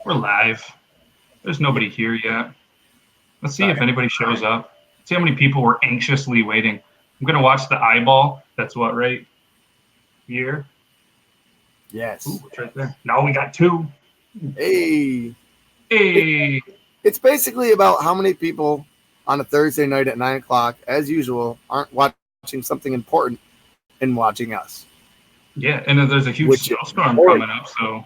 We're live. There's nobody here yet. Let's see if anybody shows up. See how many people were anxiously waiting. I'm going to watch the eyeball. That's what, right here? Yes. Ooh, it's right there. Now we got two. Hey. Hey. It's basically about how many people on a Thursday night at 9 o'clock, as usual, aren't watching something important and watching us. Yeah, and there's a huge snowstorm coming up, so.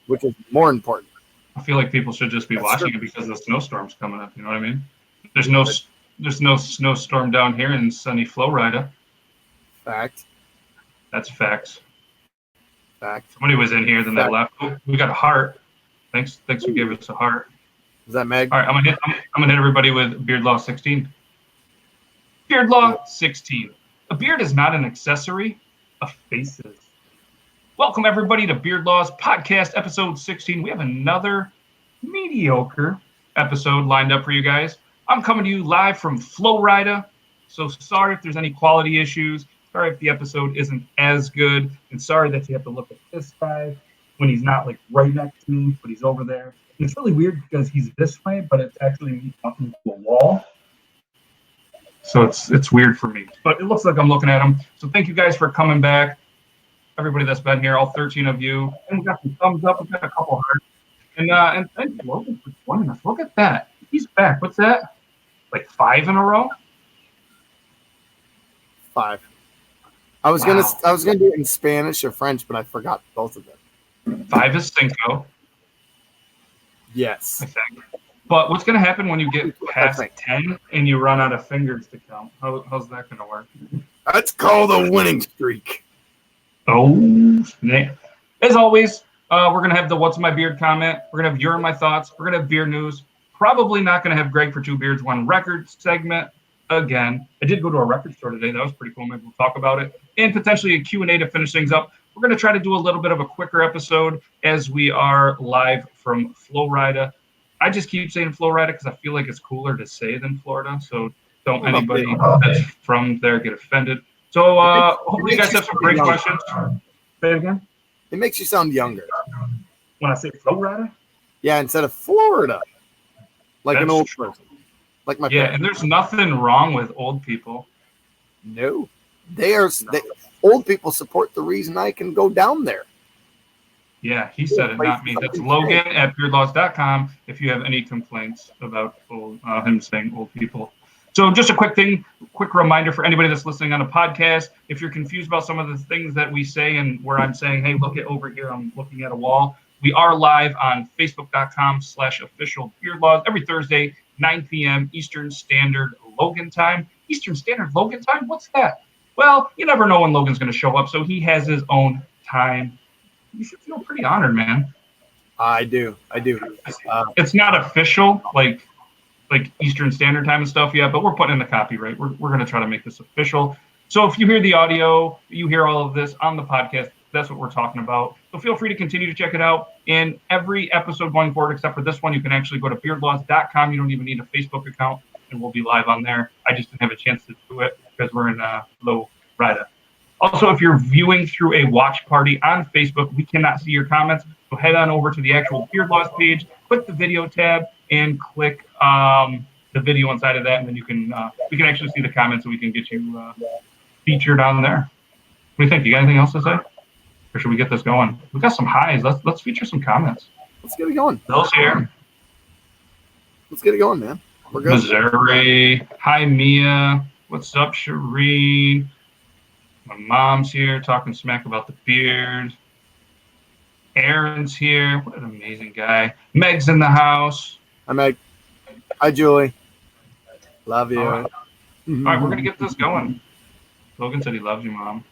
Which is more important. I feel like people should just be watching it because the snowstorm's coming up. You know what I mean? There's no snowstorm down here in sunny Florida. Fact. That's facts. Fact. Somebody was in here, then they left. Oh, we got a heart. Thanks for giving us a heart. Is that Meg? All right, I'm gonna hit everybody with Beard Law 16. Beard Law 16. A beard is not an accessory. A face is. Welcome, everybody, to Beard Laws Podcast, episode 16. We have another mediocre episode lined up for you guys. I'm coming to you live from Florida, so sorry if there's any quality issues. Sorry if the episode isn't as good, and sorry that you have to look at this guy when he's not, like, right next to me, but he's over there. And it's really weird because he's this way, but it's actually me talking to a wall. So it's weird for me, but it looks like I'm looking at him. So thank you guys for coming back. Everybody that's been here, all 13 of you. And we got some thumbs up. We got a couple hearts. And thank you, Logan, for joining us. Look at that. He's back. What's that? Like 5 in a row? 5. I was gonna do it in Spanish or French, but I forgot both of them. 5 is cinco. Yes. I think. But what's gonna happen when you get past 10 and you run out of fingers to count? How's that gonna work? That's called a winning streak. Oh, snap. As always, we're going to have the What's in My Beard comment. We're going to have Your and My Thoughts. We're going to have beer news. Probably not going to have Greg for Two Beards, One Record segment again. I did go to a record store today. That was pretty cool. Maybe we'll talk about it. And potentially a Q&A to finish things up. We're going to try to do a little bit of a quicker episode as we are live from Florida. I just keep saying Florida because I feel like it's cooler to say than Florida. So don't anybody that's from there get offended. So hopefully you guys have some great questions. Say it again. It makes you sound younger. When I say Florida? Yeah, instead of Florida. Like an old person. Like my parents. And there's nothing wrong with old people. No. Old people support the reason I can go down there. Yeah, he said it, not me. That's Logan at beardlaws.com if you have any complaints about him saying old people. So just a quick reminder for anybody that's listening on a podcast, if you're confused about some of the things that we say and where I'm saying, hey, look at over here, I'm looking at a wall. We are live on facebook.com/official Beard Laws every Thursday, 9 p.m. Eastern Standard Logan time. Eastern Standard Logan time? What's that? Well, you never know when Logan's going to show up, so he has his own time. You should feel pretty honored, man. I do. It's not official, like Eastern Standard Time and stuff yet, but we're putting in the copyright. We're going to try to make this official. So if you hear the audio, you hear all of this on the podcast, that's what we're talking about. So feel free to continue to check it out. In every episode going forward, except for this one, you can actually go to beardlaws.com. You don't even need a Facebook account, and we'll be live on there. I just didn't have a chance to do it because we're in Florida. Also, if you're viewing through a watch party on Facebook, we cannot see your comments. So head on over to the actual Beard Laws page, click the video tab, and click the video inside of that, and then we can actually see the comments, so we can get you featured on there. What do you think? You got anything else to say, or should we get this going? We got some highs. Let's feature some comments. Let's get it going. Bill's here. Let's get it going, man. We're good. Missouri. Hi, Mia. What's up, Shireen? My mom's here talking smack about the beard. Aaron's here. What an amazing guy. Meg's in the house. Hi, Meg. Hi, Julie. Love you. All right, we're going to get this going. Logan said he loves you, Mom.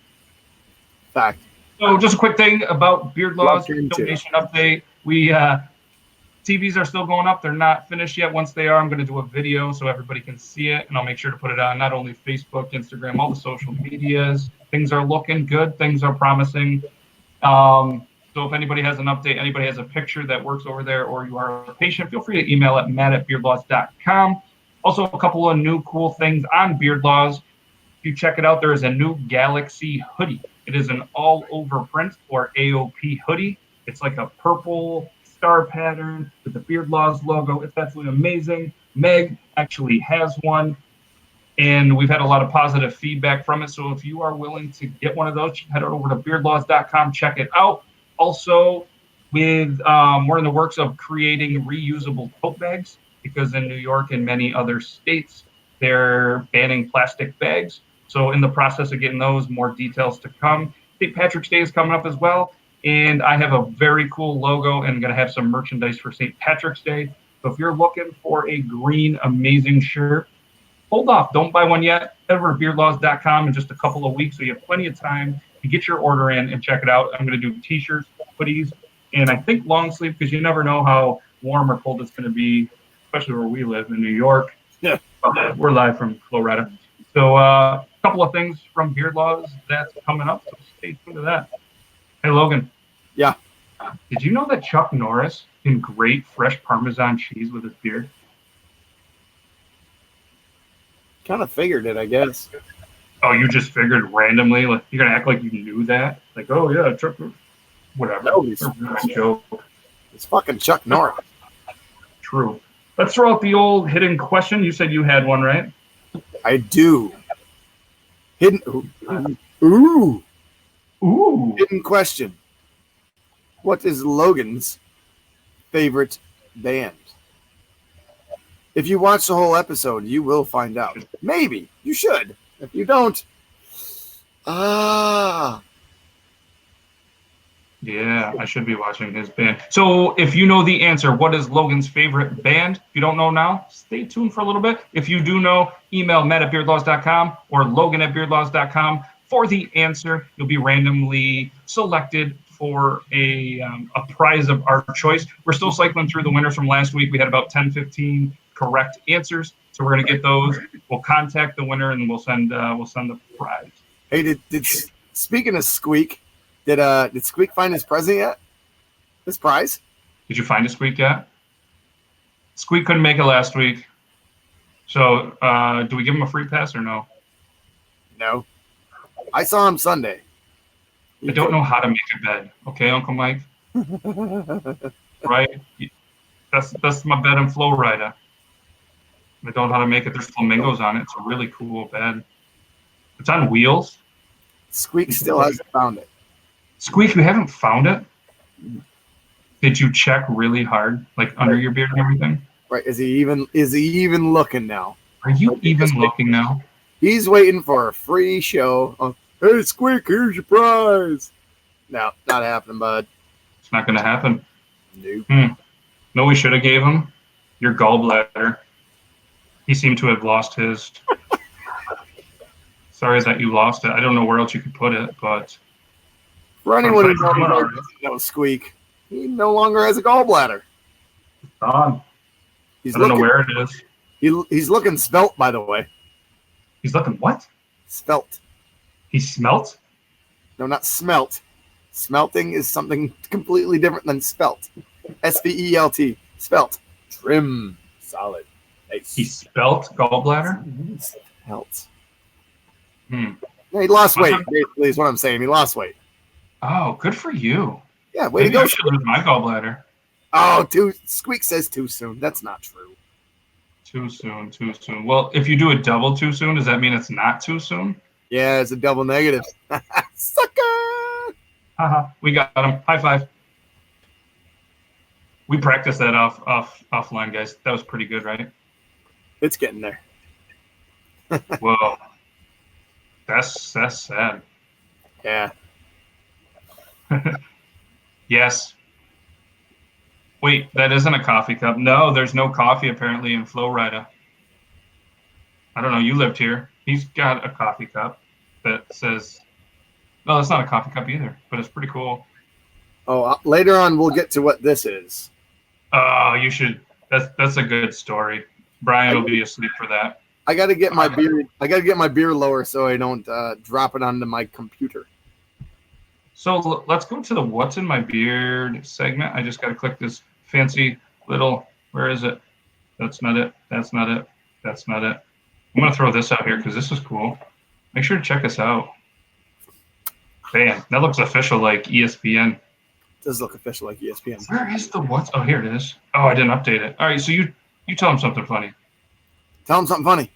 Fact. So just a quick thing about Beard Laws donation update. TVs are still going up. They're not finished yet. Once they are, I'm going to do a video so everybody can see it, and I'll make sure to put it on not only Facebook, Instagram, all the social medias. Things are looking good. Things are promising. So if anybody has an update, anybody has a picture that works over there, or you are a patient, feel free to email at matt@beardlaws.com. Also, a couple of new cool things on Beard Laws. If you check it out, there is a new Galaxy hoodie. It is an all-over print, or AOP hoodie. It's like a purple star pattern with the Beard Laws logo. It's absolutely amazing. Meg actually has one, and we've had a lot of positive feedback from it. So if you are willing to get one of those, head over to beardlaws.com, check it out. Also, we're in the works of creating reusable tote bags, because in New York and many other states, they're banning plastic bags. So in the process of getting those, more details to come. St. Patrick's Day is coming up as well, and I have a very cool logo and going to have some merchandise for St. Patrick's Day. So if you're looking for a green, amazing shirt, hold off. Don't buy one yet. Head over to beardlaws.com in just a couple of weeks, so you have plenty of time to get your order in and check it out. I'm going to do T-shirts, hoodies, and I think long sleeve, because you never know how warm or cold it's going to be, especially where we live in New York. Yeah. We're live from Florida. So a couple of things from Beard Laws that's coming up, so stay tuned to that. Hey, Logan. Yeah. Did you know that Chuck Norris can grate fresh Parmesan cheese with his beard? Kind of figured it, I guess. Oh, you just figured randomly? Like, you're gonna act like you knew that? Like, oh yeah, Chuck, whatever. No, Joke. It's fucking Chuck Norris. True. Let's throw out the old hidden question. You said you had one, right? I do. Hidden. Ooh. Hidden question. What is Logan's favorite band? If you watch the whole episode, you will find out. Maybe. You should. If you don't, Yeah, I should be watching his band. So if you know the answer, what is Logan's favorite band? If you don't know now, stay tuned for a little bit. If you do know, email matt@beardlaws.com or logan@beardlaws.com for the answer. You'll be randomly selected for a prize of our choice. We're still cycling through the winners from last week. We had about 10, 15 correct answers. So we're going to get those. We'll contact the winner and we'll send the prize. Hey, did speaking of Squeak, did Squeak find his present yet? His prize? Did you find a Squeak yet? Squeak couldn't make it last week. So do we give him a free pass or no? No. I saw him Sunday. I don't know how to make a bed. Okay, Uncle Mike? Right? That's my bed in Florida. I don't know how to make it. There's flamingos on it. It's a really cool bed. It's on wheels. Squeak still hasn't found it. Squeak, you haven't found it? Did you check really hard, like under your beard and everything? Right? Is he even looking now? Are you even looking now? He's waiting for a free show. Hey, Squeak, here's your prize. No, not happening, bud. It's not going to happen. Nope. No, we should have gave him your gallbladder. He seemed to have lost his. Sorry that you lost it. I don't know where else you could put it, but for anyone who doesn't know Squeak, he no longer has a gallbladder. It's gone. I don't know where it is. He's looking svelte, by the way. He's looking what? Svelte. He smelt? No, not smelt. Smelting is something completely different than spelt. SVELT. Spelt. Trim. Solid. Nice. He spelt gallbladder? Spelt. Yeah, he lost weight, basically, is what I'm saying. He lost weight. Oh, good for you. Yeah, way Maybe to go. I should lose my gallbladder. Oh, Squeak says too soon. That's not true. Too soon. Well, if you do a double too soon, does that mean it's not too soon? Yeah, it's a double negative. Sucker! Haha, we got him. High five. We practiced that offline, guys. That was pretty good, right? It's getting there. Whoa. That's sad. Yeah. Yes. Wait, that isn't a coffee cup. No, there's no coffee apparently in Florida. I don't know. You lived here. He's got a coffee cup that says, no, that's not a coffee cup either, but it's pretty cool. Oh, later on we'll get to what this is. Oh, you should. That's a good story. Brian will be asleep for that. I got to get my beer. I got to get my beer lower so I don't drop it onto my computer. So let's go to the What's in My Beard segment. I just got to click this fancy little, where is it? That's not it. That's not it. That's not it. I'm going to throw this out here because this is cool. Make sure to check us out. Bam. That looks official like ESPN. does look official like ESPN. Where is the what? Oh, here it is. Oh, I didn't update it. All right, so you tell him something funny. Tell him something funny.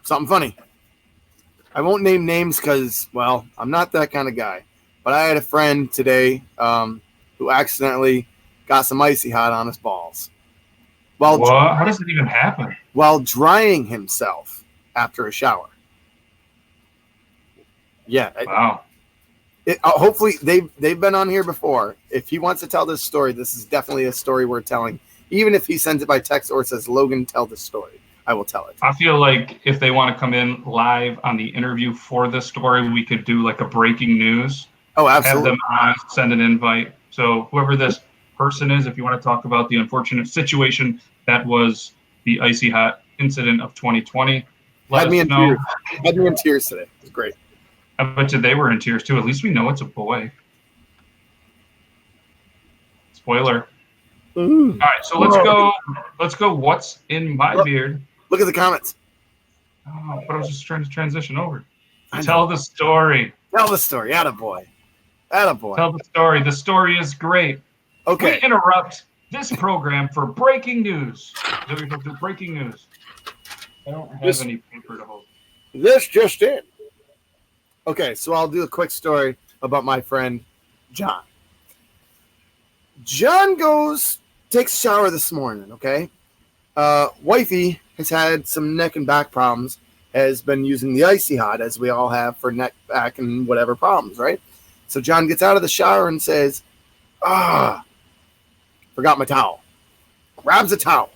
Something funny. I won't name names because, well, I'm not that kind of guy. But I had a friend today who accidentally got some icy hot on his balls. What? How does it even happen? While drying himself after a shower. Yeah. Wow. Hopefully they've been on here before. If he wants to tell this story, this is definitely a story worth telling. Even if he sends it by text or says, Logan, tell the story, I will tell it. I feel like if they want to come in live on the interview for this story, we could do like a breaking news. Oh, absolutely. Have them on, send an invite. So whoever this person is, if you want to talk about the unfortunate situation that was the icy hot incident of 2020, let us know. Had me in tears today. It was great. I bet you they were in tears too. At least we know it's a boy. Spoiler. Ooh. All right, so let's go. What's in my beard? Look at the comments. Oh, but I was just trying to transition over. Tell the story. Tell the story. Attaboy. Tell the story. The story is great. Okay. We interrupt this program for breaking news. So we do breaking news. I don't have any paper to hold. This just in. Okay, so I'll do a quick story about my friend John. John takes a shower this morning, okay? Wifey has had some neck and back problems, has been using the icy hot, as we all have for neck, back, and whatever problems, right? So John gets out of the shower and says, forgot my towel. Grabs a towel.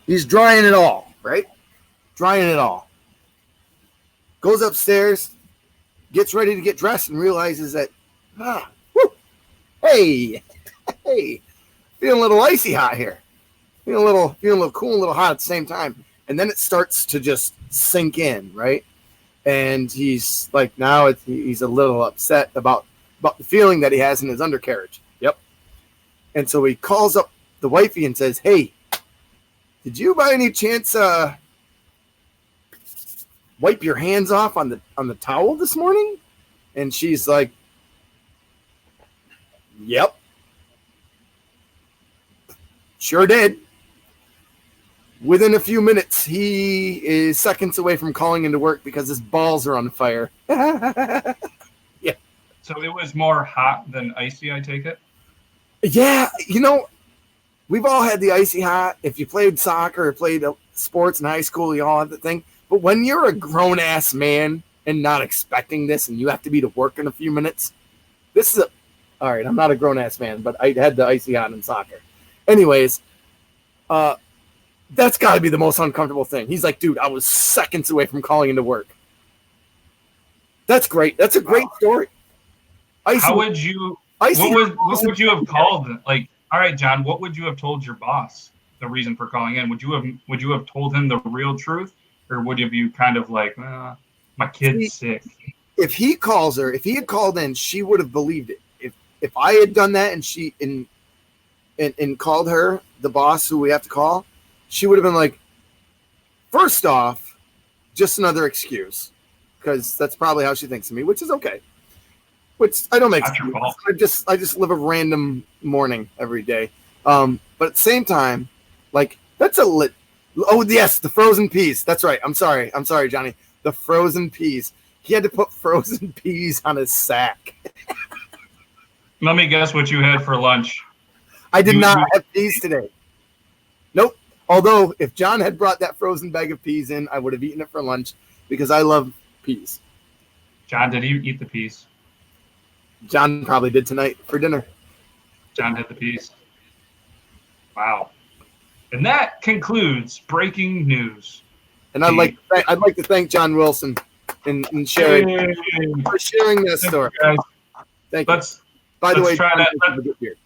He's drying it all, right? Drying it all. Goes upstairs, gets ready to get dressed, and realizes that, hey, feeling a little icy hot here. Feeling a little cool, a little hot at the same time. And then it starts to just sink in, right? And he's like, now he's a little upset about the feeling that he has in his undercarriage. Yep. And so he calls up the wifey and says, hey, did you by any chance wipe your hands off on the towel this morning? And she's like, yep. Sure did. Within a few minutes, he is seconds away from calling into work because his balls are on fire. Yeah. So it was more hot than icy, I take it? Yeah, we've all had the icy hot. If you played soccer or played sports in high school, you all have the thing. But when you're a grown-ass man and not expecting this and you have to be to work in a few minutes, all right, I'm not a grown-ass man, but I had the icy hot in soccer. Anyways, that's got to be the most uncomfortable thing. He's like, dude, I was seconds away from calling into work. That's great. That's a great story. What would you have called? Like, all right, John, what would you have told your boss the reason for calling in? Would you have told him the real truth, or would you kind of like, my kid's sick? If he had called in, she would have believed it. If I had done that and she and called her, the boss who we have to call, she would have been like, first off, just another excuse, because that's probably how she thinks of me, which is okay. Which I don't make excuses. I just live a random morning every day. But at the same time, like, that's oh yes, the frozen peas. That's right. I'm sorry, Johnny. The frozen peas. He had to put frozen peas on his sack. Let me guess what you had for lunch. I did not have peas today. Nope. Although, if John had brought that frozen bag of peas in, I would have eaten it for lunch because I love peas. John, did you eat the peas? John probably did tonight for dinner. John had the peas. Wow. And that concludes breaking news. And I'd like to thank John Wilson in sharing that story. Thank you. By the way, John have a good beard.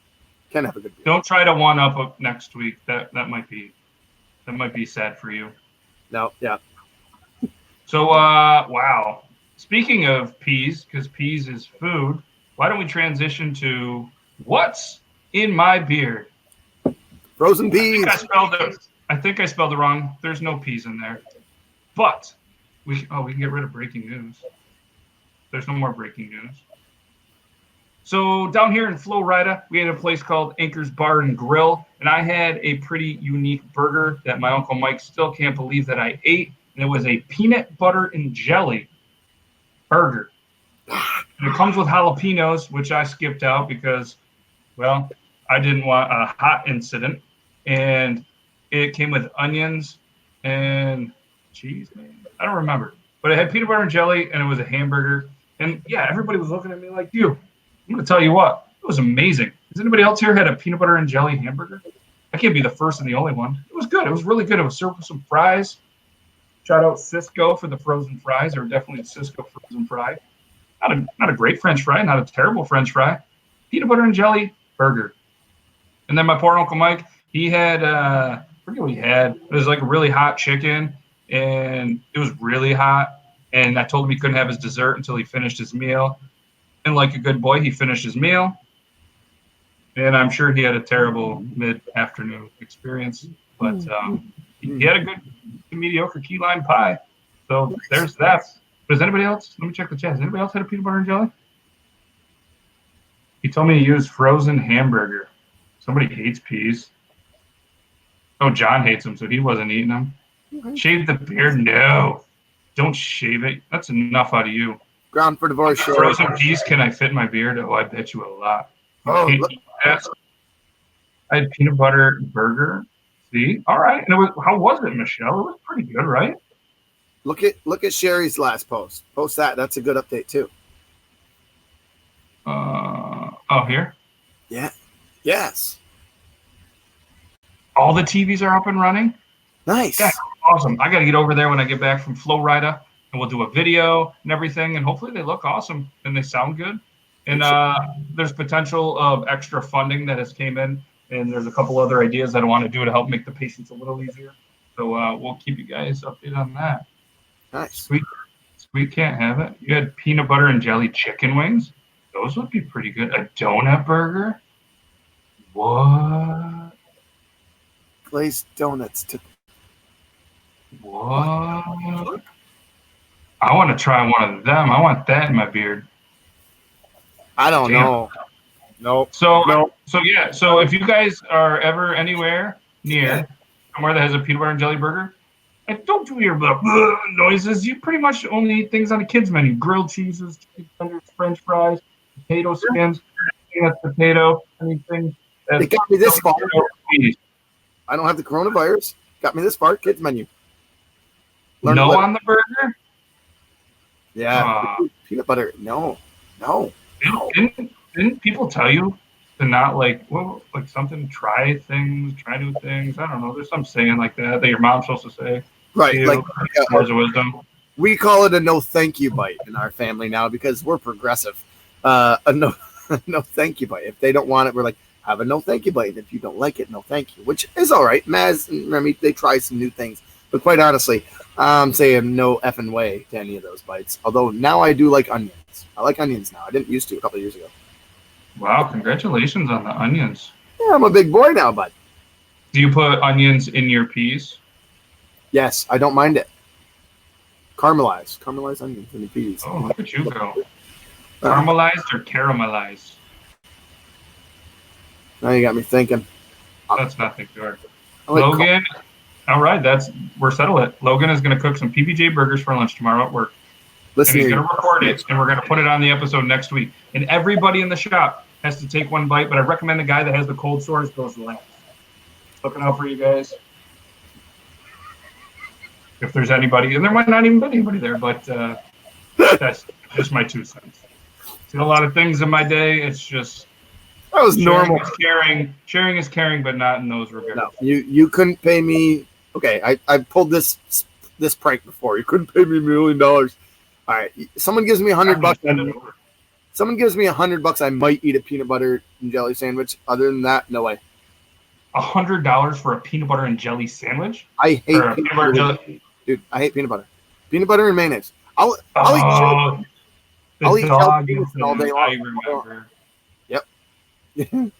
Can have a good beard. Don't try to one up next week. That might be sad for you. No, yeah. So wow. Speaking of peas, because peas is food, why don't we transition to what's in my beard? Frozen peas. I think I spelled it wrong. There's no peas in there. But We can get rid of breaking news. There's no more breaking news. So down here in Florida, we had a place called Anchor's Bar and Grill, and I had a pretty unique burger that my Uncle Mike still can't believe that I ate, and it was a peanut butter and jelly burger. And it comes with jalapenos, which I skipped out because, well, I didn't want a hot incident, and it came with onions and cheese. Maybe? I don't remember, but it had peanut butter and jelly, and it was a hamburger. And yeah, everybody was looking at me like you. I'm going to tell you what, it was amazing. Has anybody else here had a peanut butter and jelly hamburger? I can't be the first and the only one. It was good. It was really good. It was served with some fries. Shout out Cisco for the frozen fries. They were definitely a Cisco frozen fry. Not a great French fry, not a terrible French fry. Peanut butter and jelly burger. And then my poor Uncle Mike, he had, I forget what he had. It was like a really hot chicken, and it was really hot. And I told him he couldn't have his dessert until he finished his meal. And like a good boy, he finished his meal. And I'm sure he had a terrible mid-afternoon experience. But he had a good mediocre key lime pie. So there's that. But does anybody else? Let me check the chat. Has anybody else had a peanut butter and jelly? He told me to use frozen hamburger. Somebody hates peas. Oh, John hates them, so he wasn't eating them. Okay. Shave the beard? No. Don't shave it. That's enough out of you. Ground for divorce. Frozen peas, can I fit in my beard? Oh, I bet you a lot. I had peanut butter burger. See? All right. And how was it, Michelle? It was pretty good, right? Look at Sherry's last post. Post that. That's a good update too. Here? Yeah. Yes. All the TVs are up and running? Nice. Yeah, awesome. I got to get over there when I get back from Florida, and we'll do a video and everything, and hopefully they look awesome and they sound good. And there's potential of extra funding that has came in, and there's a couple other ideas that I want to do to help make the patients a little easier. So we'll keep you guys updated on that. Nice. Sweet can't have it. You had peanut butter and jelly chicken wings. Those would be pretty good. A donut burger? What? Glazed donuts. What? I want to try one of them. I want that in my beard. I don't know. Nope. So if you guys are ever anywhere near somewhere that has a peanut butter and jelly burger, and don't do your noises. You pretty much only eat things on a kid's menu: grilled cheeses, chicken tenders, French fries, potato skins, potato, anything. They got me this far. I don't have the coronavirus. Got me this far. Kids menu. On the burger? Yeah. Peanut butter. No. Didn't people tell you to not try new things? I don't know. There's some saying like that your mom's supposed to say. Right. Words of wisdom. We call it a no thank you bite in our family now because we're progressive. A no thank you bite. If they don't want it, we're like, have a no thank you bite. If you don't like it, no thank you, which is all right. Maz and Remy, they try some new things. But quite honestly, I'm saying no effing way to any of those bites. Although now I do like onions. I like onions now. I didn't used to a couple of years ago. Wow, congratulations on the onions. Yeah, I'm a big boy now, bud. Do you put onions in your peas? Yes, I don't mind it. Caramelized onions in the peas. Oh, look at you go. Caramelized or caramelized? Now you got me thinking. That's nothing good. Logan, all right, we're settled. Logan is going to cook some PBJ burgers for lunch tomorrow at work. Listen, and he's going to record it, and we're going to put it on the episode next week. And everybody in the shop has to take one bite, but I recommend the guy that has the cold sores goes last. Looking out for you guys. If there's anybody, and there might not even be anybody there, but that's just my 2 cents. Seen a lot of things in my day. It's just that was normal. Sharing is caring, but not in those regards. No, you couldn't pay me. Okay, I pulled this prank before. You couldn't pay me $1 million. All right, someone gives me $100. Someone gives me $100. I might eat a peanut butter and jelly sandwich. Other than that, no way. $100 for a peanut butter and jelly sandwich? I hate peanut butter and jelly. Dude, I hate peanut butter. Peanut butter and mayonnaise. I'll eat jelly all day long. I remember. Yep. He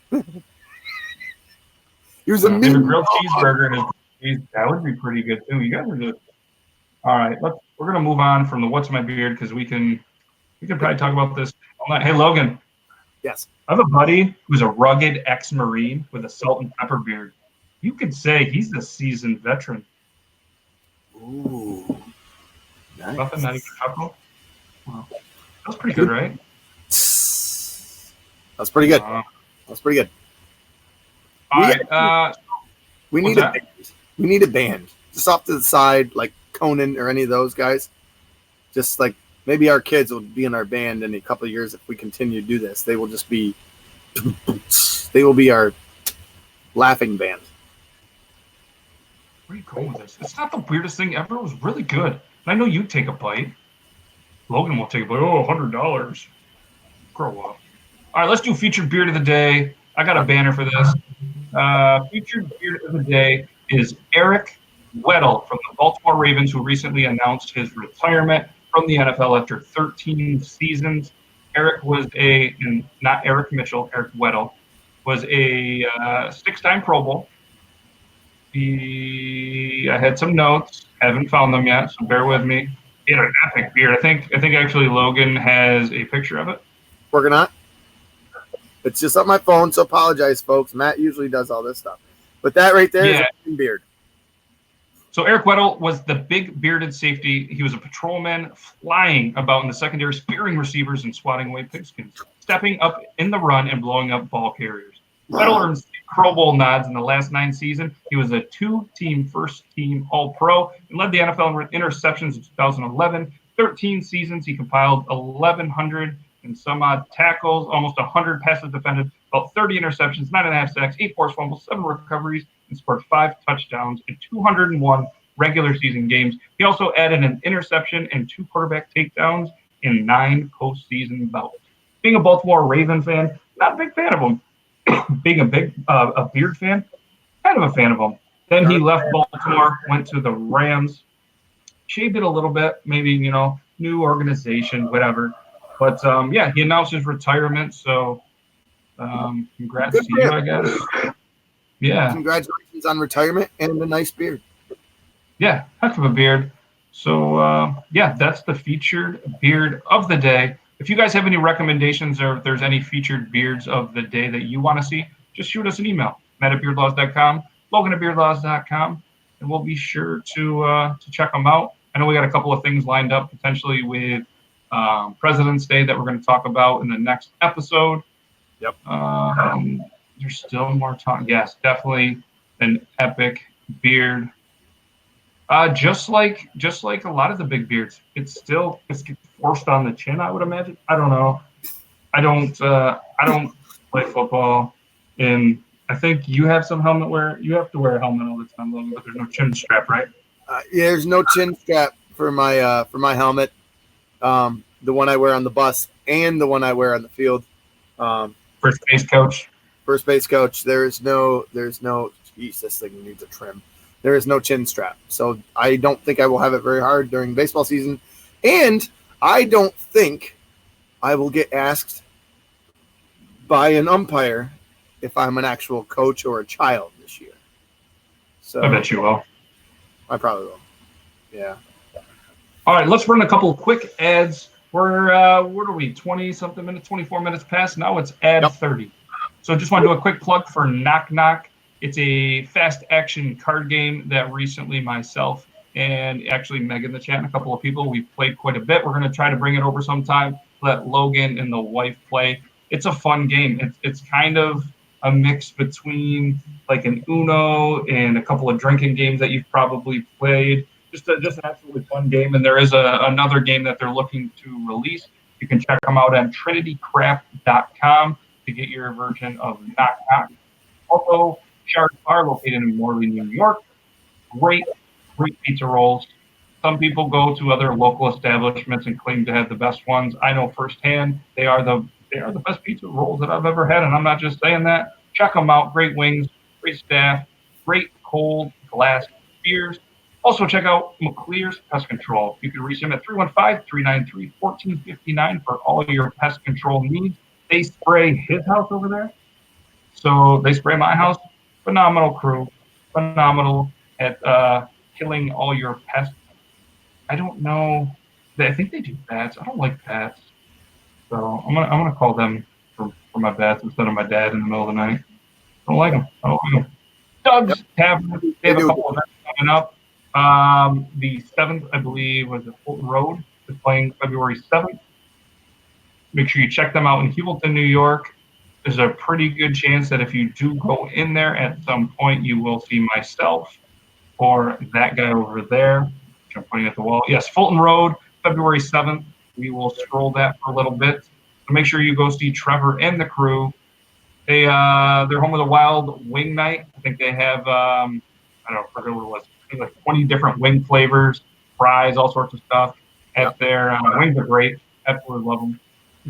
was a grilled cheeseburger and that would be pretty good too. You guys are just all right. we're gonna move on from the what's my beard because we can probably talk about this all night. Hey Logan. Yes. I have a buddy who's a rugged ex-Marine with a salt and pepper beard. You could say he's a seasoned veteran. Ooh. Nice. Nothing, not even a chuckle. Wow. That's pretty good, right? That's pretty good. That's pretty good. All right. We need a band. We need a band. Just off to the side, like Conan or any of those guys. Just like maybe our kids will be in our band in a couple of years if we continue to do this. They will just be our laughing band. Where are you going with this? It's not the weirdest thing ever. It was really good. And I know you'd take a bite. Logan will take a bite. Oh, $100. Grow up. All right, let's do featured beard of the day. I got a banner for this. Featured beard of the day is Eric Weddle from the Baltimore Ravens, who recently announced his retirement from the NFL after 13 seasons. Eric was not Eric Mitchell, Eric Weddle, was a 6-time Pro Bowl. I had some notes, haven't found them yet, so bear with me. He had an epic beard. I think actually Logan has a picture of it. Working on it. It's just on my phone, so apologize, folks. Matt usually does all this stuff. But that right there is a beard. So Eric Weddle was the big bearded safety. He was a patrolman flying about in the secondary, spearing receivers and swatting away pigskins, stepping up in the run and blowing up ball carriers. Weddle earned Pro Bowl nods in the last 9 seasons. He was a 2-team first-team All-Pro and led the NFL in interceptions in 2011. 13 seasons, he compiled 1,100 and some odd tackles, almost 100 passes defended, about 30 interceptions, 9.5 sacks, 8 forced fumbles, 7 recoveries, and scored 5 touchdowns in 201 regular season games. He also added an interception and 2 quarterback takedowns in 9 postseason bouts. Being a Baltimore Raven fan, not a big fan of him. Being a Beard fan, kind of a fan of him. Then he left Baltimore, went to the Rams, shaved it a little bit, maybe, new organization, whatever. But, he announced his retirement, so congrats to you, I guess. Yeah. Congratulations on retirement and a nice beard. Yeah, heck of a beard. So, that's the featured beard of the day. If you guys have any recommendations or if there's any featured beards of the day that you want to see, just shoot us an email, matt@beardlaws.com, logan@beardlaws.com, and we'll be sure to check them out. I know we got a couple of things lined up potentially with President's Day that we're going to talk about in the next episode. Yep. There's still more time. Yes, definitely an epic beard. Just like a lot of the big beards, it's gets forced on the chin, I would imagine. I don't know. I don't play football, and I think you have some helmet wear. You have to wear a helmet all the time, Logan, but there's no chin strap, right? There's no chin strap for my helmet. The one I wear on the bus and the one I wear on the field. First base coach. There's no. Geez, this thing needs a trim. There is no chin strap, so I don't think I will have it very hard during baseball season, and I don't think I will get asked by an umpire if I'm an actual coach or a child this year. So I bet you will. I probably will. Yeah. All right, let's run a couple of quick ads. We're what are we? 20-something minutes, 24 minutes past. Now it's ad 30. So just want to do a quick plug for Knock Knock. It's a fast action card game that recently myself and actually Meg in the chat and a couple of people, we've played quite a bit. We're going to try to bring it over sometime, let Logan and the wife play. It's a fun game. It's kind of a mix between like an Uno and a couple of drinking games that you've probably played. Just an absolutely fun game. And there is another game that they're looking to release. You can check them out on trinitycraft.com to get your version of Knock Knock. Also, Shard Bar, located in Morley, New York. Great pizza rolls. Some people go to other local establishments and claim to have the best ones. I know firsthand they are the best pizza rolls that I've ever had, and I'm not just saying that. Check them out. Great wings, great staff, great cold glass beers. Also, check out McClear's Pest Control. You can reach them at 315-393-1459 for all your pest control needs. They spray his house over there, so they spray my house. Phenomenal crew, phenomenal at killing all your pests. I don't know. I think they do bats. I don't like bats, so I'm gonna call them for my bats instead of my dad in the middle of the night. I don't like them. I don't like them. Yep. Doug's Tavern. They They have a do. couple of events coming up. The 7th, I believe, was the Fulton Road. Is playing February 7th. Make sure you check them out in Hewlton, New York. There's a pretty good chance that if you do go in there at some point, you will see myself or that guy over there. I'm pointing at the wall. Yes, Fulton Road, February 7th. We will scroll that for a little bit. So make sure you go see Trevor and the crew. They're home with a wild wing night. I think they have I don't forget what it was. I think like 20 different wing flavors, fries, all sorts of stuff. At their wings are great. Absolutely love them.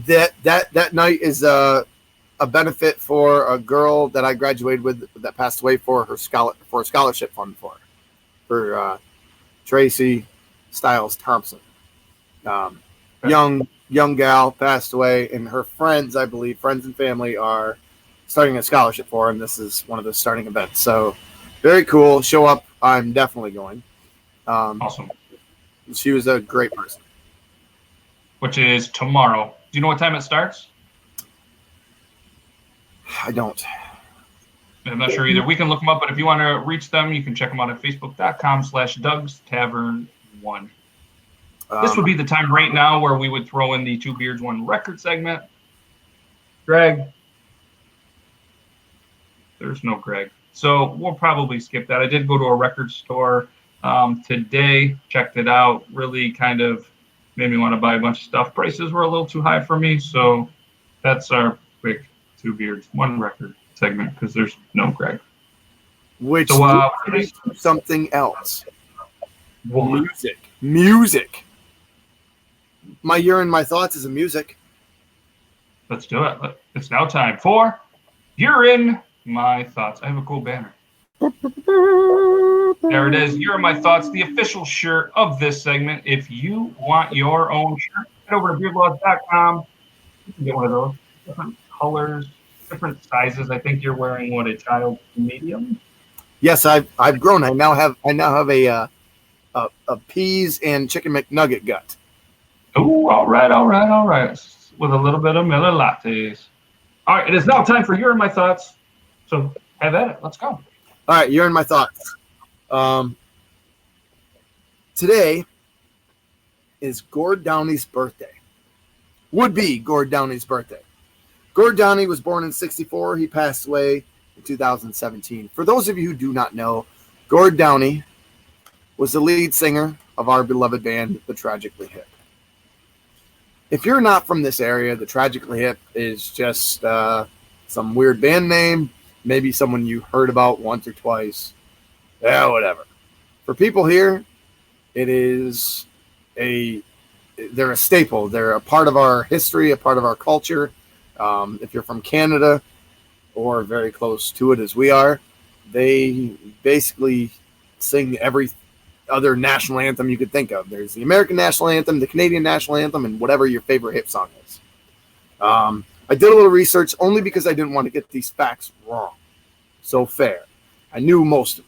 That night is a benefit for a girl that I graduated with that passed away for a scholarship fund for Tracy Stiles Thompson. Young gal passed away, and her friends, I believe, friends and family are starting a scholarship for her, and this is one of the starting events. So very cool. Show up. I'm definitely going. Awesome. She was a great person. Which is tomorrow. Do you know what time it starts? I don't. I'm not sure either. We can look them up, but if you want to reach them, you can check them out at facebook.com/Doug's Tavern 1. This would be the time right now where we would throw in the Two Beards, One Record segment. Greg. There's no Greg. So we'll probably skip that. I did go to a record store today, checked it out, really kind of made me want to buy a bunch of stuff. Prices were a little too high for me, so that's our quick Two Beards, One Record segment because there's no Greg. Which is something else. Music. My Year in My Thoughts is a music. Let's do it. It's now time for You're in My Thoughts. I have a cool banner. There it is. You're in My Thoughts, the official shirt of this segment. If you want your own shirt, head over to beardlaws.com. You can get one of those. Different colors, different sizes. I think you're wearing a child medium. Yes, I've grown. I now have a peas and chicken McNugget gut. Oh, all right. With a little bit of Miller lattes. All right, it is now time for You're in My Thoughts. So have at it. Let's go. All right, You're in My Thoughts. Today is Gord Downey's birthday. Would be Gord Downey's birthday. Gord Downey was born in 1964. He passed away in 2017. For those of you who do not know, Gord Downey was the lead singer of our beloved band, The Tragically Hip. If you're not from this area, The Tragically Hip is just some weird band name, maybe someone you heard about once or twice. Yeah, whatever. For people here, they're a staple. They're a part of our history, a part of our culture. If you're from Canada or very close to it as we are, they basically sing every other national anthem you could think of. There's the American national anthem, the Canadian national anthem, and whatever your favorite hip song is. I did a little research only because I didn't want to get these facts wrong. So fair. I knew most of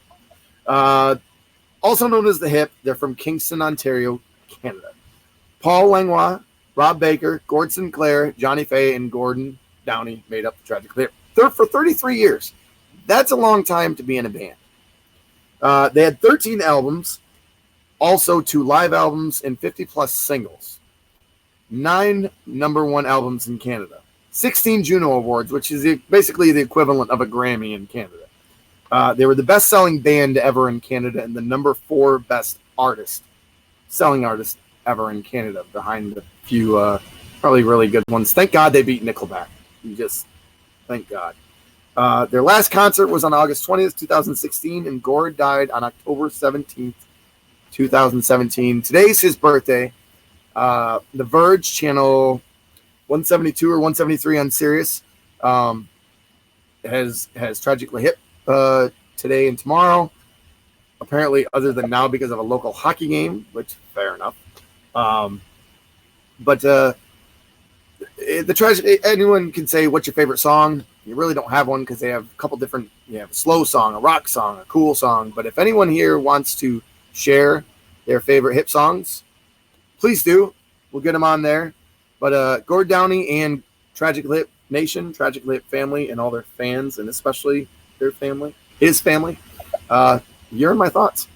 them. Also known as the Hip, they're from Kingston, Ontario, Canada. Paul Langlois, Rob Baker, Gord Sinclair, Johnny Fay, and Gordon Downey made up the Tragically Hip. They're for 33 years. That's a long time to be in a band. They had 13 albums, also 2 live albums, and 50-plus singles. 9 number 1 albums in Canada. 16 Juno Awards, which is basically the equivalent of a Grammy in Canada. They were the best-selling band ever in Canada and the number 4 best selling artist ever in Canada, behind a few probably really good ones. Thank God they beat Nickelback. Thank God. Their last concert was on August 20th, 2016, and Gord died on October 17th, 2017. Today's his birthday. The Verge, channel 172 or 173 on Sirius, has Tragically Hip today and tomorrow. Apparently, other than now, because of a local hockey game, which fair enough. But the anyone can say, what's your favorite song? You really don't have one because they have a couple different, you have a slow song, a rock song, a cool song. But if anyone here wants to share their favorite hip songs, please do. We'll get them on there. But Gord Downey and Tragic Lip Nation, Tragic Lip family, and all their fans, and especially their family, his family, you're in my thoughts.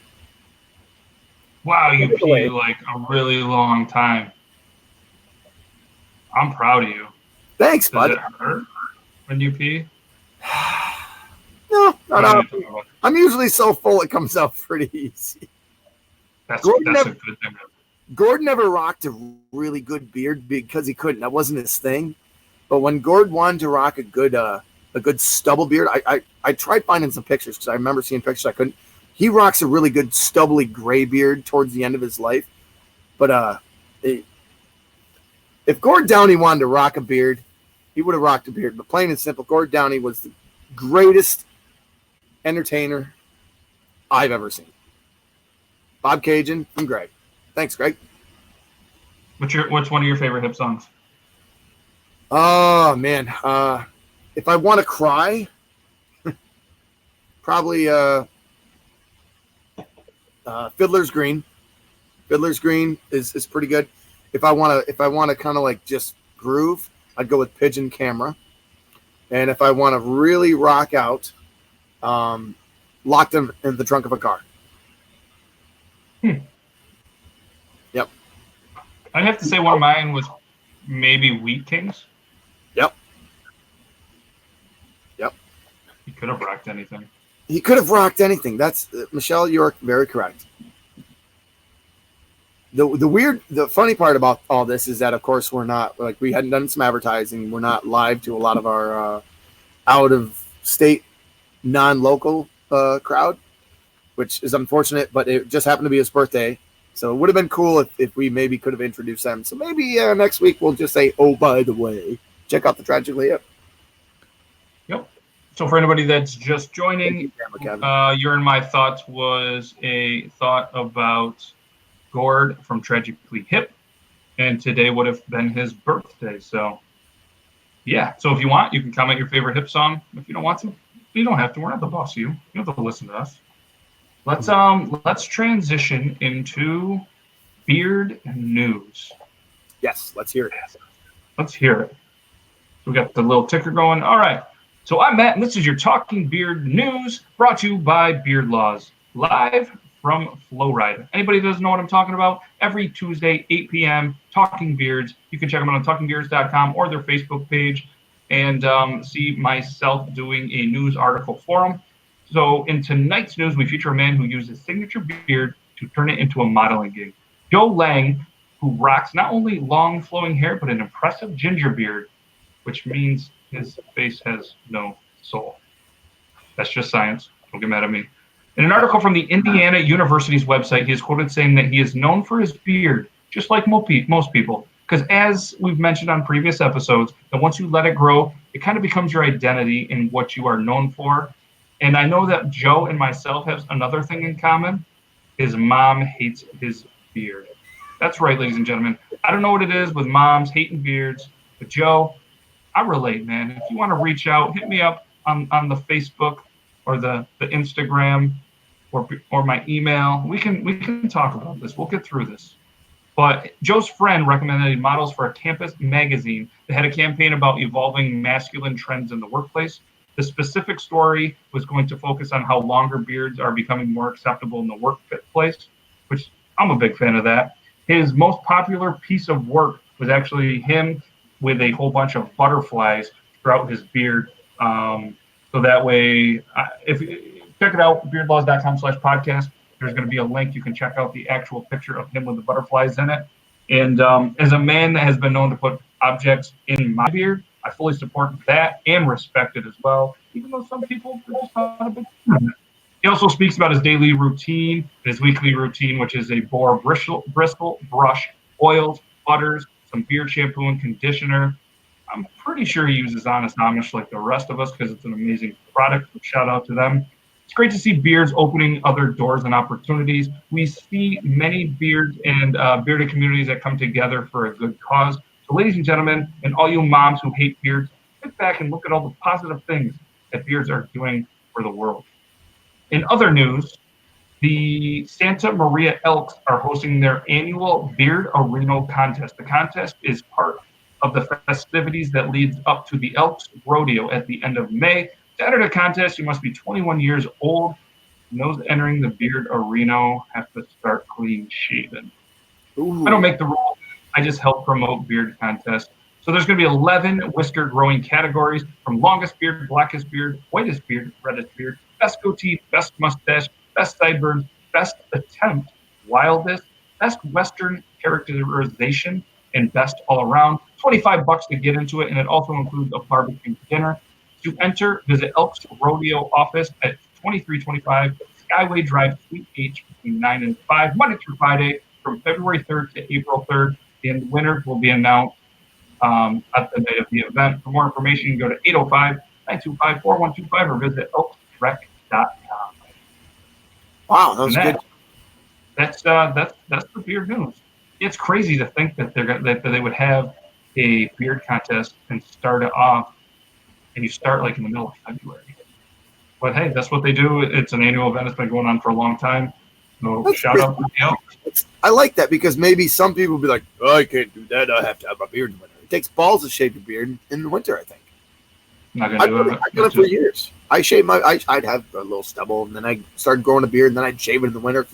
Wow, you pee like a really long time. I'm proud of you. Thanks, bud. Does it hurt when you pee? No, not often. I'm usually so full it comes out pretty easy. That's a good thing. Gord never rocked a really good beard because he couldn't. That wasn't his thing. But when Gord wanted to rock a good stubble beard, I tried finding some pictures because I remember seeing pictures I couldn't. He rocks a really good stubbly gray beard towards the end of his life. But if Gord Downey wanted to rock a beard, he would have rocked a beard. But plain and simple, Gord Downey was the greatest entertainer I've ever seen. Bob Cajun and Greg. Thanks, Greg. What's one of your favorite hip songs? Oh man, if I want to cry, probably Fiddler's Green. Fiddler's Green is pretty good. If I want to kind of like just groove, I'd go with Pigeon Camera. And if I want to really rock out, Locked in the Trunk of a Car. Yep. I'd have to say one of mine was maybe Wheat Kings. Yep. He could have rocked anything. He could have rocked anything. That's Michelle, you're very correct. The funny part about all this is that, of course, we hadn't done some advertising. We're not live to a lot of our out of state, non-local crowd, which is unfortunate, but it just happened to be his birthday. So it would have been cool if we maybe could have introduced them. So maybe next week we'll just say, oh, by the way, check out the Tragic Lip. Yep. So for anybody that's just joining, You're in My Thoughts was a thought about Gord from Tragically Hip, and today would have been his birthday. So yeah, so if you want, you can comment your favorite hip song. If you don't want to, you don't have to. We're not the boss of you. You don't have to listen to us. Let's transition into beard news. Yes, let's hear it. Let's hear it. We got the little ticker going. All right. So I'm Matt, and this is your Talking Beard News, brought to you by Beard Laws, live from Flowride. Anybody that doesn't know what I'm talking about, every Tuesday, 8 p.m., Talking Beards. You can check them out on talkingbeards.com or their Facebook page and see myself doing a news article for them. So in tonight's news, we feature a man who used his signature beard to turn it into a modeling gig. Joe Lang, who rocks not only long flowing hair, but an impressive ginger beard, which means his face has no soul. That's just science. Don't get mad at me. In an article from the Indiana University's website, he is quoted saying that he is known for his beard, just like most people. Because as we've mentioned on previous episodes, that once you let it grow, it kind of becomes your identity in what you are known for. And I know that Joe and myself have another thing in common. His mom hates his beard. That's right, ladies and gentlemen. I don't know what it is with moms hating beards, but Joe, I relate, man. If you want to reach out, hit me up on the Facebook or the Instagram or my email. We can talk about this. We'll get through this. But Joe's friend recommended models for a campus magazine that had a campaign about evolving masculine trends in the workplace. The specific story was going to focus on how longer beards are becoming more acceptable in the workplace, which I'm a big fan of that. His most popular piece of work was actually him with a whole bunch of butterflies throughout his beard. So that way, if check it out, beardlaws.com/podcast. There's going to be a link. You can check out the actual picture of him with the butterflies in it. And as a man that has been known to put objects in my beard, I fully support that and respect it as well, even though some people are just not a big fan of it. He also speaks about his daily routine, his weekly routine, which is a boar bristle brush, oils, butters, some beard shampoo and conditioner. I'm pretty sure he uses Honest Amish like the rest of us because it's an amazing product. Shout out to them. It's great to see beards opening other doors and opportunities. We see many beards and bearded communities that come together for a good cause. So ladies and gentlemen, and all you moms who hate beards, sit back and look at all the positive things that beards are doing for the world. In other news, The Santa Maria Elks are hosting their annual Beard Arena contest. The contest is part of the festivities that leads up to the Elks Rodeo at the end of May. To enter the contest, you must be 21 years old. And those entering the Beard Arena have to start clean shaven. I don't make the rules. I just help promote beard contests. So there's going to be 11 whisker growing categories, from longest beard, blackest beard, whitest beard, reddest beard, best goatee, best mustache, best sideburns, best attempt, wildest, best Western characterization, and best all around. $25 to get into it, and it also includes a barbecue dinner. To enter, visit Elks Rodeo office at 2325 Skyway Drive, Suite H, between 9 and 5, Monday through Friday, from February 3rd to April 3rd. And the winner will be announced at the night of the event. For more information, you can go to 805-925-4125 or visit elksrec.com. Wow, that was good. That's the beard news. It's crazy to think that that they would have a beard contest and start it off, and you start like in the middle of February. But hey, that's what they do. It's an annual event. It's been going on for a long time. So shout out to the Elks. I like that because maybe some people will be like, "Oh, I can't do that. I have to have my beard in the winter." It takes balls to shave your beard in the winter, I think. Not gonna do it. I've done it for years. I shaved I'd have a little stubble, and then I started growing a beard, and then I'd shave it in the winter.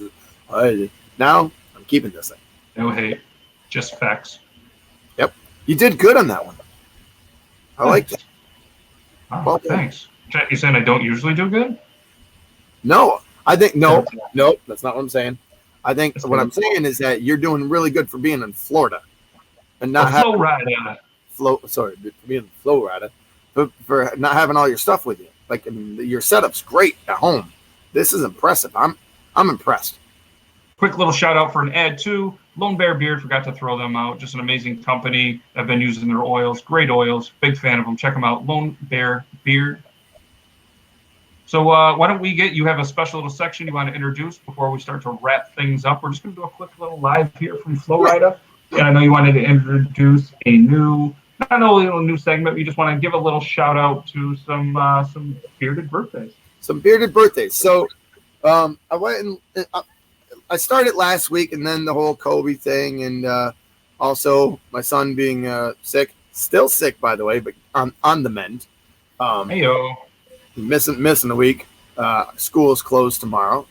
Now I'm keeping this thing. No hate, just facts. Yep, you did good on that one. I like that. Oh, well, thanks. You saying I don't usually do good? No, I think no, that's not what I'm saying. I think what I'm saying is that you're doing really good for being in Florida and not having being in Florida, but for not having all your stuff with you. Like, I mean, your setup's great at home. This is impressive. I'm impressed. Quick little shout out for an ad too. Lone Bear Beard, forgot to throw them out. Just an amazing company. I've been using their oils. Great oils. Big fan of them. Check them out. Lone Bear Beard. So why don't you have a special little section you want to introduce before we start to wrap things up. We're just going to do a quick little live here from Florida. And I know you wanted to introduce a new segment. You just want to give a little shout out to some bearded birthdays. Some bearded birthdays. So I went and I started last week, and then the whole Kobe thing, and also my son being sick, still sick by the way, but on the mend. Heyo. Missing a week. School is closed tomorrow.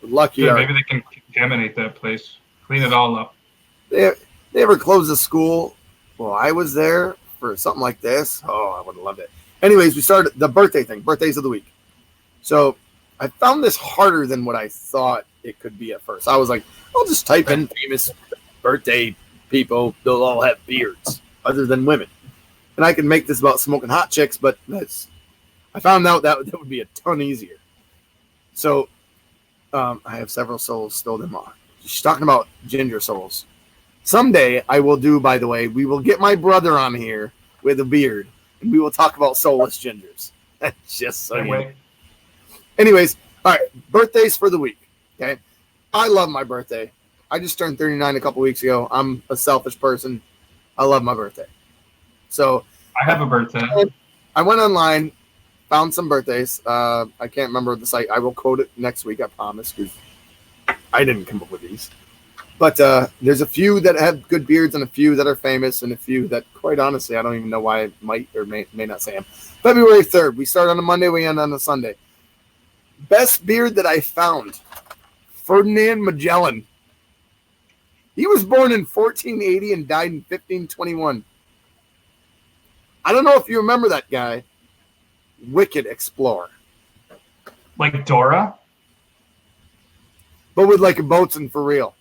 Lucky. Yeah, maybe they can contaminate that place. Clean it all up. They ever closed the school? Well, I was there for something like this. Oh, I would have loved it. Anyways, we started the birthday thing. Birthdays of the week. So I found this harder than what I thought it could be at first. I was like, I'll just type in famous birthday people. They'll all have beards other than women. And I can make this about smoking hot chicks, but I found out that would be a ton easier. So I have several souls still in my. She's talking about ginger souls. Someday I will do, by the way, we will get my brother on here with a beard, and we will talk about soulless gingers. That's just so you know. Anyways, all right, birthdays for the week. Okay. I love my birthday. I just turned 39 a couple weeks ago. I'm a selfish person. I love my birthday. So I have a birthday. I went online, found some birthdays. I can't remember the site. I will quote it next week, I promise, because I didn't come up with these. But there's a few that have good beards and a few that are famous and a few that, quite honestly, I don't even know why I might or may not say them. February 3rd. We start on a Monday. We end on a Sunday. Best beard that I found, Ferdinand Magellan. He was born in 1480 and died in 1521. I don't know if you remember that guy. Wicked explorer. Like Dora? But with like a boatswain for real.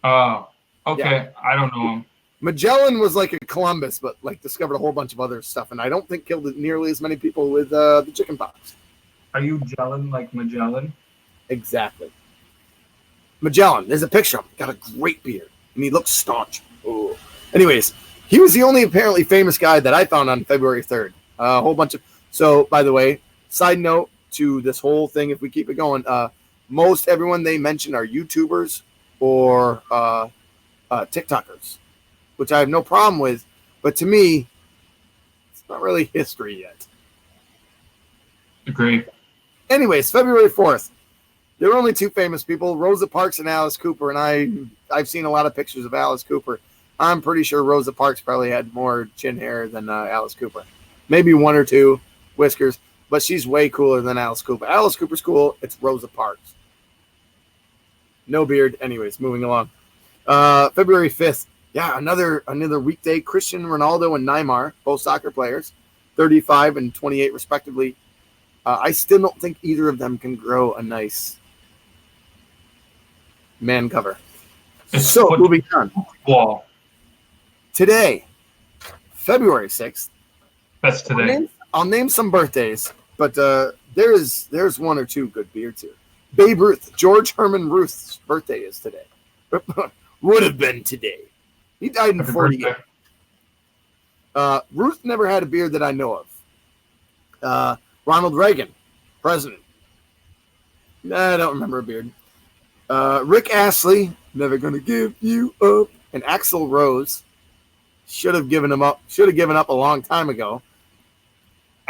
Oh, okay. Yeah. I don't know him. Magellan was like a Columbus, but like discovered a whole bunch of other stuff, and I don't think killed nearly as many people with the chicken pox. Are you gelling like Magellan? Exactly. Magellan, there's a picture of him. Got a great beard, and he looks staunch. Ooh. Anyways, he was the only apparently famous guy that I found on February 3rd. A whole bunch of... So, by the way, side note to this whole thing, if we keep it going, most everyone they mention are YouTubers or TikTokers, which I have no problem with. But to me, it's not really history yet. Agree. Anyways, February 4th, There were only two famous people, Rosa Parks and Alice Cooper, and I've seen a lot of pictures of Alice Cooper. I'm pretty sure Rosa Parks probably had more chin hair than Alice Cooper. Maybe one or two whiskers, but she's way cooler than Alice Cooper. Alice Cooper's cool. It's Rosa Parks. No beard. Anyways, moving along. February 5th. Yeah, another weekday. Cristiano Ronaldo and Neymar, both soccer players, 35 and 28 respectively. I still don't think either of them can grow a nice man cover. So moving on. Wall. Today, February 6th. That's today. I'll name some birthdays, but there's one or two good beards here. Babe Ruth, George Herman Ruth's birthday is today. Would have been today. He died in 48. Ruth never had a beard that I know of. Ronald Reagan, president. I don't remember a beard. Rick Astley, never gonna give you up. And Axl Rose should have given him up. Should have given up a long time ago.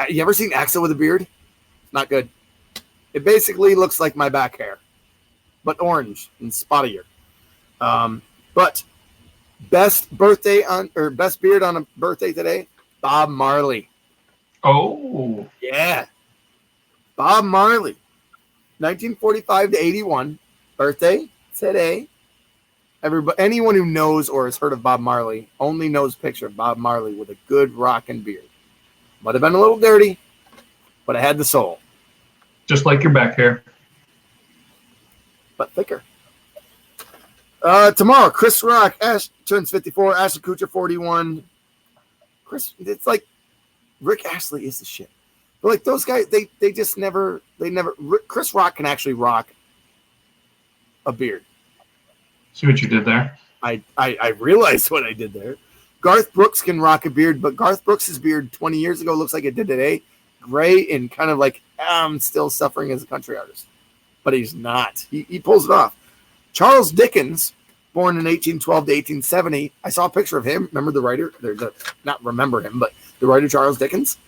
You ever seen Axl with a beard? Not good. It basically looks like my back hair, but orange and spottier. But best beard on a birthday today, Bob Marley. Oh, yeah, Bob Marley, 1945 to 81, birthday today. Anyone who knows or has heard of Bob Marley only knows a picture of Bob Marley with a good rockin' beard. Might have been a little dirty, but it had the soul. Just like your back hair. But thicker. Tomorrow, Chris Rock turns 54, Ashton Kutcher 41. It's like Rick Astley is the shit. But like those guys, they just never. Chris Rock can actually rock a beard. See what you did there? I realized what I did there. Garth Brooks can rock a beard, but Garth Brooks' beard 20 years ago looks like it did today. Gray and kind of like, I'm still suffering as a country artist. But he's not. He pulls it off. Charles Dickens, born in 1812 to 1870. I saw a picture of him. Remember the writer? Not remember him, but the writer Charles Dickens.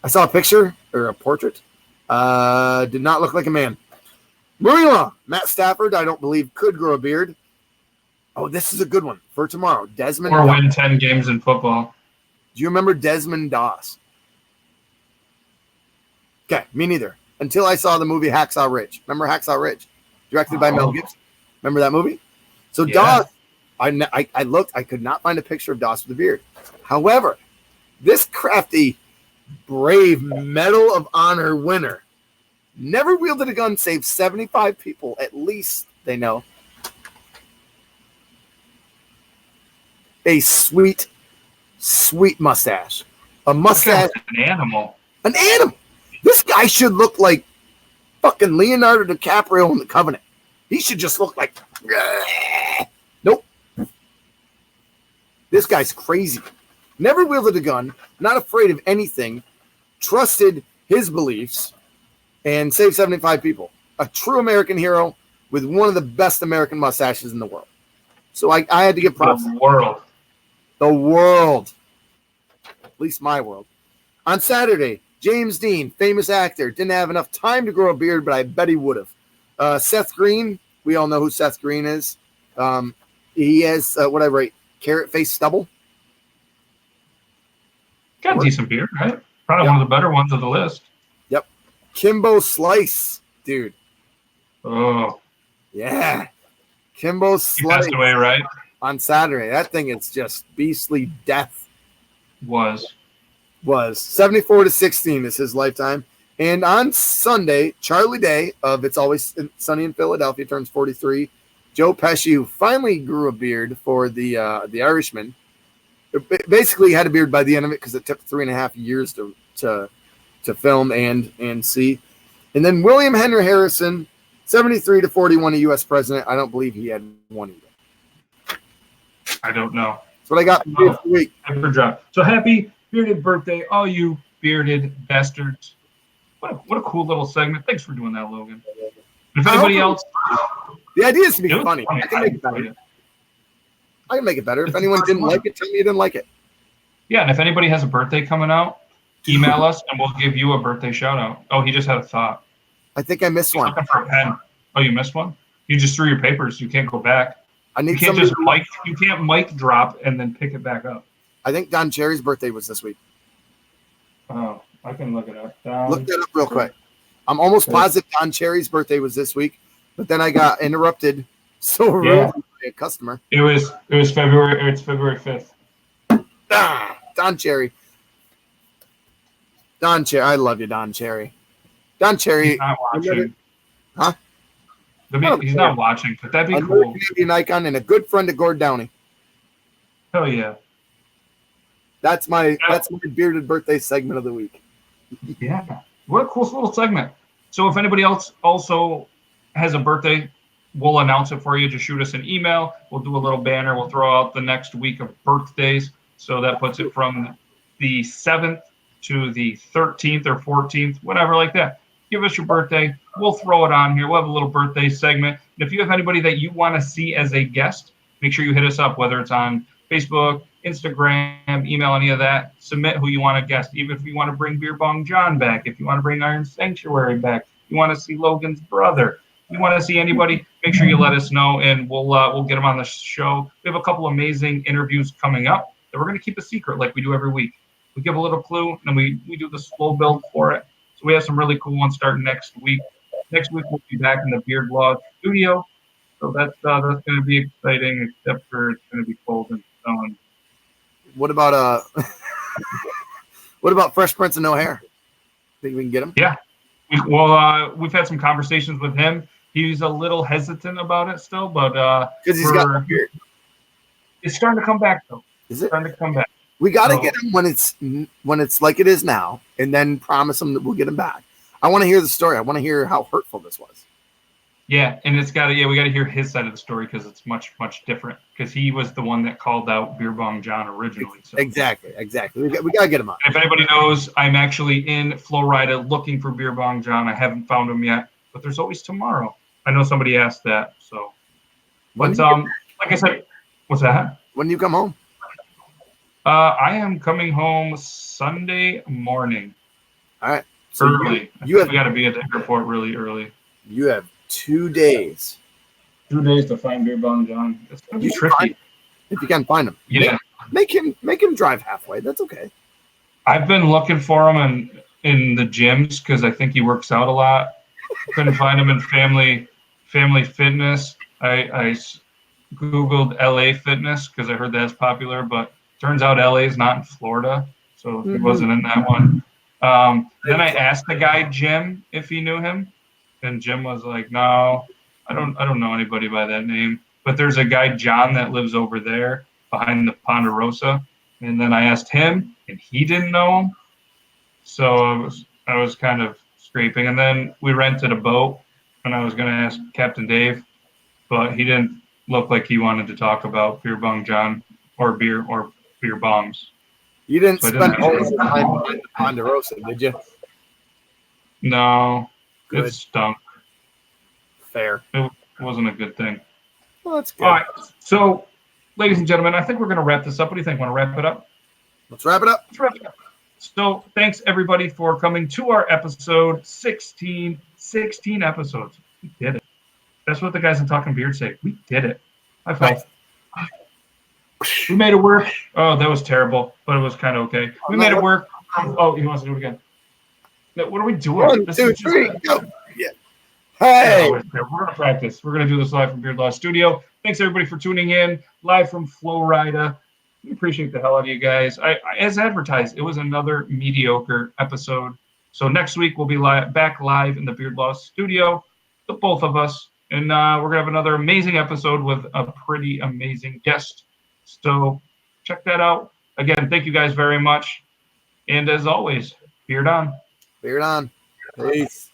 I saw a picture or a portrait. Did not look like a man. Moving along. Matt Stafford, I don't believe, could grow a beard. Oh, this is a good one for tomorrow. Desmond or Doss. win 10 games in football. Do you remember Desmond Doss? Okay, me neither. Until I saw the movie Hacksaw Ridge. Remember Hacksaw Ridge? Directed by Mel Gibson. Remember that movie? So yeah. Doss, I looked. I could not find a picture of Doss with a beard. However, this crafty, brave Medal of Honor winner never wielded a gun, saved 75 people, at least they know. A sweet, sweet mustache. A mustache. An animal. An animal. This guy should look like fucking Leonardo DiCaprio in The Covenant. He should just look like... Nope. This guy's crazy. Never wielded a gun, not afraid of anything, trusted his beliefs, and saved 75 people. A true American hero with one of the best American mustaches in the world. So I had to give props. The world. The world. At least my world. On Saturday, James Dean, famous actor, didn't have enough time to grow a beard, but I bet he would have. Seth Green, we all know who Seth Green is. He has, what I write, carrot face stubble. Got a decent beard, right? Probably one of the better ones of the list. Yep. Kimbo Slice, dude. Oh. Yeah. Kimbo Slice. He passed away, right? On Saturday. That thing is just beastly death. Was 74 to 16 is his lifetime. And on Sunday, Charlie Day of It's Always Sunny in Philadelphia turns 43. Joe Pesci, who finally grew a beard for the Irishman, basically had a beard by the end of it because it took 3.5 years to film and see. And then William Henry Harrison, 73 to 41, a U.S. president. I don't believe he had one either. I don't know. That's what I got for this week. So happy bearded birthday, all you bearded bastards. What a cool little segment. Thanks for doing that, Logan. If anybody else... The idea is to be funny. I can make it better. I can make it better. If anyone didn't like it, tell me you didn't like it. Yeah, and if anybody has a birthday coming out, email us and we'll give you a birthday shout out. Oh, he just had a thought. I think I missed one. Looking for a pen. Oh, you missed one? You just threw your papers. You can't go back. I need You can't somebody. just mic. You can't mic drop and then pick it back up. I think Don Cherry's birthday was this week. Oh, I can look it up. Look that up real quick. I'm almost positive Don Cherry's birthday was this week, but then I got interrupted so rudely by a customer. It was February. It's February 5th. Don Cherry. Don Cherry. I love you, Don Cherry. Don Cherry. He's not watching. Huh? He's not watching, but that'd be Another cool. Canadian icon and a good friend of Gord Downey. Hell yeah. That's my bearded birthday segment of the week. Yeah. What a cool little segment. So if anybody else also has a birthday, we'll announce it for you. Just shoot us an email. We'll do a little banner. We'll throw out the next week of birthdays. So that puts it from the 7th to the 13th or 14th, whatever like that. Give us your birthday. We'll throw it on here. We'll have a little birthday segment. And if you have anybody that you want to see as a guest, make sure you hit us up, whether it's on Facebook, Instagram, email, any of that. Submit who you want to guest. Even if you want to bring Beer Bong John back, if you want to bring Iron Sanctuary back, you want to see Logan's brother, you want to see anybody, make sure you let us know, and we'll get them on the show. We have a couple amazing interviews coming up that we're going to keep a secret like we do every week. We give a little clue, and then we do the slow build for it. So we have some really cool ones starting next week. Next week we'll be back in the Beard Law studio. So that's going to be exciting, except for it's going to be cold and snowing. What about what about Fresh Prince of No Hair? Think we can get him? Yeah. We've had some conversations with him. He's a little hesitant about it still, but because he's got a beard. It's starting to come back though. Is it starting to come back? We got to get him when it's like it is now, and then promise him that we'll get him back. I want to hear the story. I want to hear how hurtful this was. Yeah, and we got to hear his side of the story because it's much, much different. Because he was the one that called out Beer Bong John originally. So. Exactly. We got to get him on. If anybody knows, I'm actually in Florida looking for Beer Bong John. I haven't found him yet, but there's always tomorrow. I know somebody asked that, so. But like I said, what's that? When do you come home? I am coming home Sunday morning. All right. So early. We got to be at the airport really early. You have 2 days. 2 days to find Beer Bong John. It's gonna be tricky. If you can find him. Yeah. Make him drive halfway. That's okay. I've been looking for him in the gyms because I think he works out a lot. Couldn't find him in family fitness. I Googled LA fitness because I heard that's popular, but turns out LA is not in Florida, so he wasn't in that one. Then I asked the guy Jim if he knew him, and Jim was like, "No, I don't know anybody by that name." But there's a guy John that lives over there behind the Ponderosa, and then I asked him, and he didn't know him. So I was kind of scraping, and then we rented a boat, and I was going to ask Captain Dave, but he didn't look like he wanted to talk about Beer Bong John or beer bombs. You didn't spend all the time on the Ponderosa, did you? No, good. It stunk. Fair. It wasn't a good thing. Well, that's good. All right, so ladies and gentlemen, I think we're going to wrap this up. What do you think? Want to wrap it up? Let's wrap it up. So thanks everybody for coming to our episode 16. 16 episodes. We did it. That's what the guys in Talking Beard say. We did it. High five. We made it work. Oh, that was terrible, but it was kind of okay. We made it work. Oh, he wants to do it again. What are we doing? 1, 2, 3, go. Yeah. Hey. We're going to practice. We're going to do this live from Beard Law Studio. Thanks, everybody, for tuning in. Live from Florida. We appreciate the hell out of you guys. As advertised, it was another mediocre episode. So next week, we'll be back live in the Beard Law Studio, the both of us. And we're going to have another amazing episode with a pretty amazing guest. So check that out. Again, thank you guys very much. And as always, beard on. Beard on. Peace.